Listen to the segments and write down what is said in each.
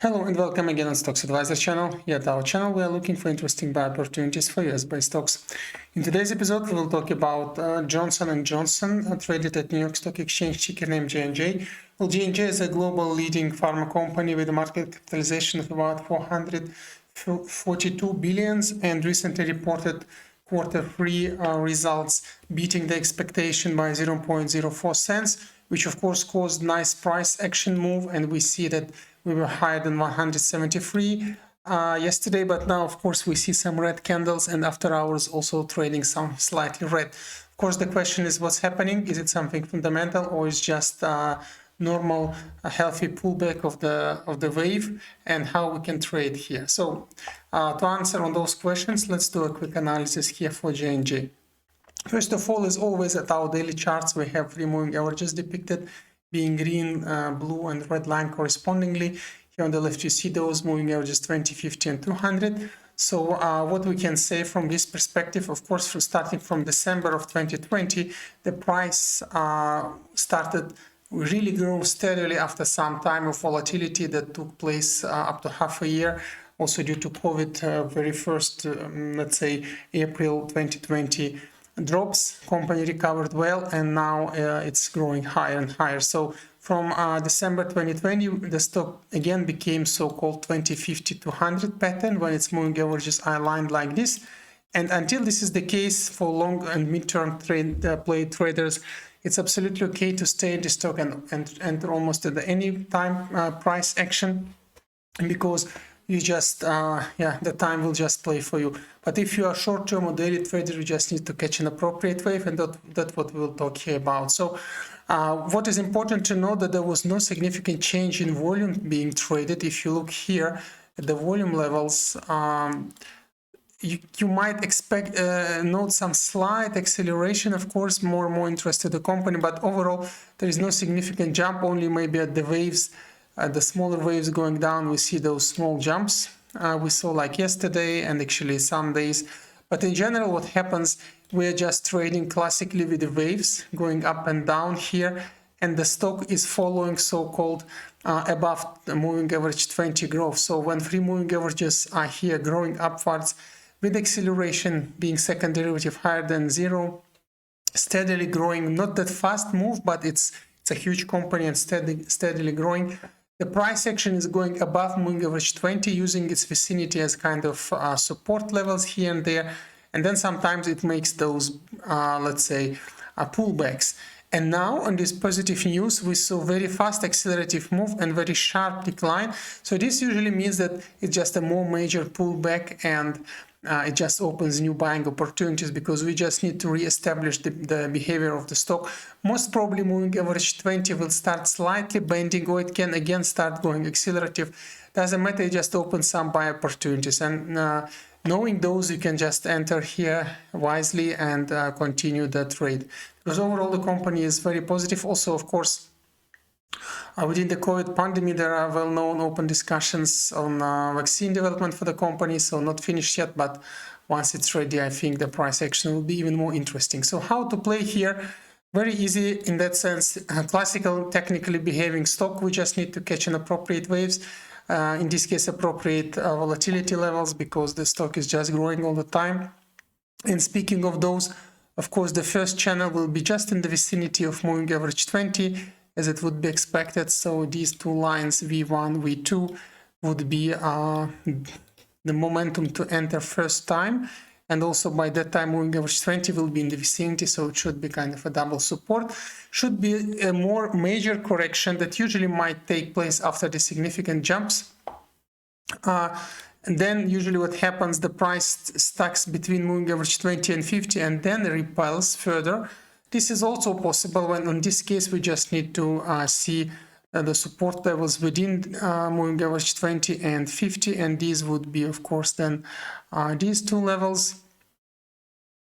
Hello and welcome again on Stocks Advisor channel. Here at our channel we are looking for interesting buy opportunities for US-based stocks. In today's episode we will talk about Johnson & Johnson, traded at New York Stock Exchange, ticker name JNJ. Well, JNJ is a global leading pharma company with a market capitalization of about 442 billions and recently reported Q3 results beating the expectation by 0.04 cents, which of course caused nice price action move, and we see that we were higher than 173 yesterday, but now of course we see some red candles and after hours also trading some slightly red. Of course the question is what's happening. Is it something fundamental or is just normal healthy pullback of the wave, and how we can trade here? So to answer on those questions, let's do a quick analysis here for JNJ. First of all, as always, at our daily charts we have three moving averages depicted, being green, blue and red line correspondingly. Here on the left you see those moving averages 20, 50 and 200. So what we can say from this perspective, of course, starting from December of 2020, the price started really grow steadily after some time of volatility that took place up to half a year, also due to COVID, very first, let's say, April 2020 drops. Company recovered well and now it's growing higher and higher. So from December 2020, the stock again became so-called 20, 50, 200 pattern when its moving averages are aligned like this. And until this is the case for long and mid-term play traders, it's absolutely okay to stay in the stock and enter almost at any time price action, because you just the time will just play for you. But if you are short-term or daily trader, you just need to catch an appropriate wave, and that's what we'll talk here about. So what is important to know, that there was no significant change in volume being traded. If you look here at the volume levels, you might expect note some slight acceleration, of course, more and more interest to the company, but overall there is no significant jump, only maybe at the waves, the smaller waves going down, we see those small jumps we saw like yesterday and actually some days. But in general what happens, we're just trading classically with the waves going up and down here, and the stock is following so-called above the moving average 20 growth. So when three moving averages are here growing upwards with acceleration being second derivative higher than zero, steadily growing, not that fast move, but it's a huge company and steadily growing. The price action is going above moving average 20, using its vicinity as kind of support levels here and there, and then sometimes it makes those let's say pullbacks. And now on this positive news we saw very fast accelerative move and very sharp decline. So this usually means that it's just a more major pullback, and it just opens new buying opportunities, because we just need to re-establish the behavior of the stock. Most probably moving average 20 will start slightly bending, or it can again start going accelerative. Doesn't matter, it just opens some buy opportunities, and knowing those you can just enter here wisely and continue the trade, because overall the company is very positive. Also, of course, within the COVID pandemic, there are well-known open discussions on vaccine development for the company, so not finished yet, but once it's ready, I think the price action will be even more interesting. So how to play here? Very easy in that sense. Classical, technically behaving stock. We just need to catch an appropriate waves. In this case, appropriate volatility levels, because the stock is just growing all the time. And speaking of those, of course, the first channel will be just in the vicinity of moving average 20, as it would be expected. So these two lines, V1, V2, would be the momentum to enter first time, and also by that time moving average 20 will be in the vicinity, so it should be kind of a double support. Should be a more major correction that usually might take place after the significant jumps. And then usually what happens, the price stacks between moving average 20 and 50 and then repels further. This is also possible when, in this case, we just need to see the support levels within moving average 20 and 50, and these would be, of course, then these two levels.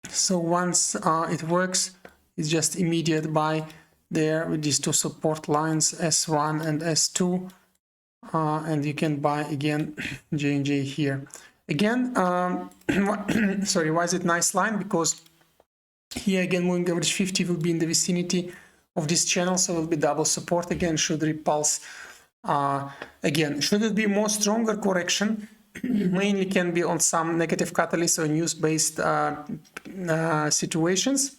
So once it works, it's just immediate buy there with these two support lines, S1 and S2, and you can buy again JNJ here. Again, sorry, why is it nice line? Because here again moving average 50 will be in the vicinity of this channel, so it will be double support again, should repulse Again, should it be more stronger correction? Mainly can be on some negative catalysts or news-based situations.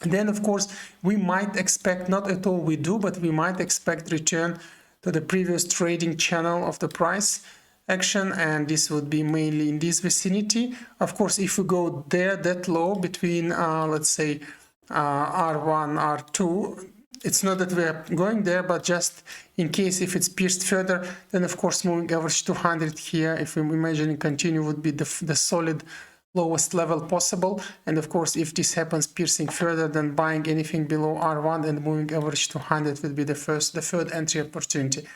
Then, of course, we might expect, not at all we do, but we might expect return to the previous trading channel of the price action, and this would be mainly in this vicinity. Of course, if we go there that low between, let's say, R1, R2, it's not that we are going there, but just in case if it's pierced further, then of course moving average 200 here, if we imagine continue, would be the solid lowest level possible. And of course, if this happens piercing further, then buying anything below R1 and moving average 200 would be the third entry opportunity.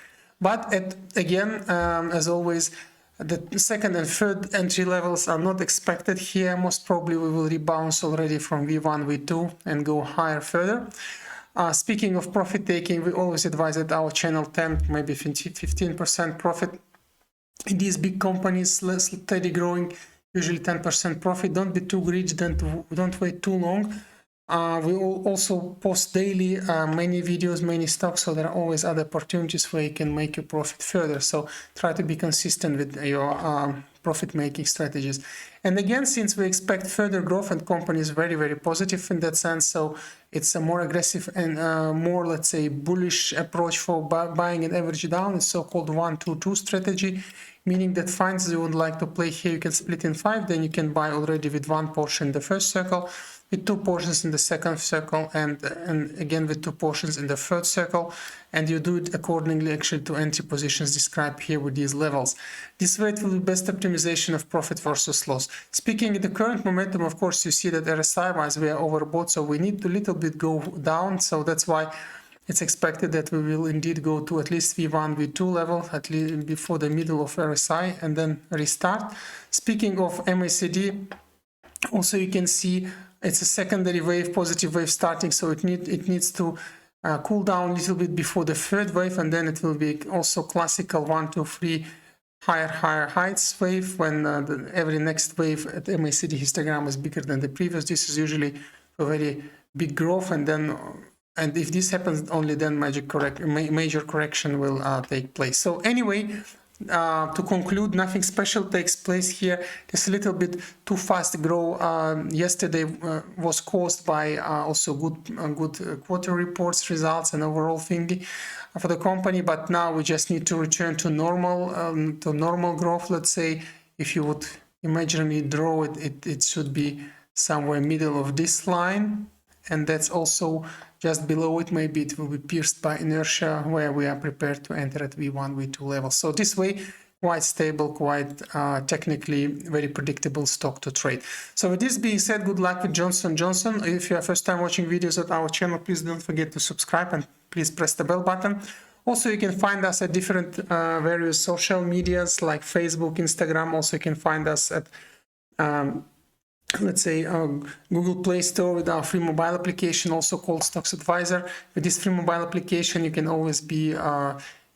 But again, as always, the second and third entry levels are not expected here. Most probably we will rebound already from V1, V2 and go higher further. Speaking of profit taking, we always advise that our channel 10, maybe 15% profit in these big companies, steady growing, usually 10% profit. Don't be too greedy, don't wait too long. We will also post daily many videos, many stocks, so there are always other opportunities where you can make your profit further. So try to be consistent with your profit making strategies. And again, since we expect further growth and company is very, very positive in that sense, so it's a more aggressive and more, let's say, bullish approach for buying an average down. It's so-called 1-2-2 strategy, meaning that funds you would like to play here, you can split in 5, then you can buy already with 1 portion in the first circle, with 2 portions in the second circle, and again with 2 portions in the third circle, and you do it accordingly actually to entry positions described here with these levels. This way it will be best optimization of profit versus loss. Speaking in the current momentum, of course, you see that RSI-wise we are overbought, so we need to a little bit go down, so that's why it's expected that we will indeed go to at least V1, V2 level, at least before the middle of RSI, and then restart. Speaking of MACD, also you can see it's a secondary wave, positive wave starting, so it needs to cool down a little bit before the third wave, and then it will be also classical 1, 2, 3 higher heights wave when every next wave at MACD histogram is bigger than the previous. This is usually a very big growth, and if this happens, only then major correction will take place. So anyway, to conclude, nothing special takes place here. Just a little bit too fast grow yesterday was caused by also good quarter reports, results, and overall thing for the company. But now we just need to return to normal growth. Let's say if you would imaginary draw it, it should be somewhere middle of this line, and that's also just below it. Maybe it will be pierced by inertia where we are prepared to enter at V1, V2 level. So this way, quite stable, quite technically very predictable stock to trade. So with this being said, good luck with Johnson & Johnson. If you are first time watching videos at our channel, please don't forget to subscribe and please press the bell button. Also, you can find us at different various social medias like Facebook, Instagram. Also, you can find us at let's say Google Play Store with our free mobile application, also called Stocks Advisor. With this free mobile application, you can always be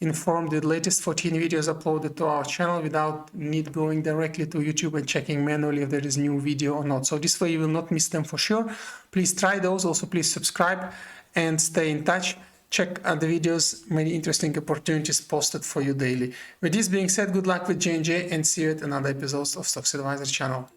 informed with the latest 14 videos uploaded to our channel without need going directly to YouTube and checking manually if there is new video or not. So this way you will not miss them for sure. Please try those. Also, please subscribe and stay in touch. Check the videos, many interesting opportunities posted for you daily. With this being said, good luck with JNJ and see you at another episode of Stocks Advisor channel.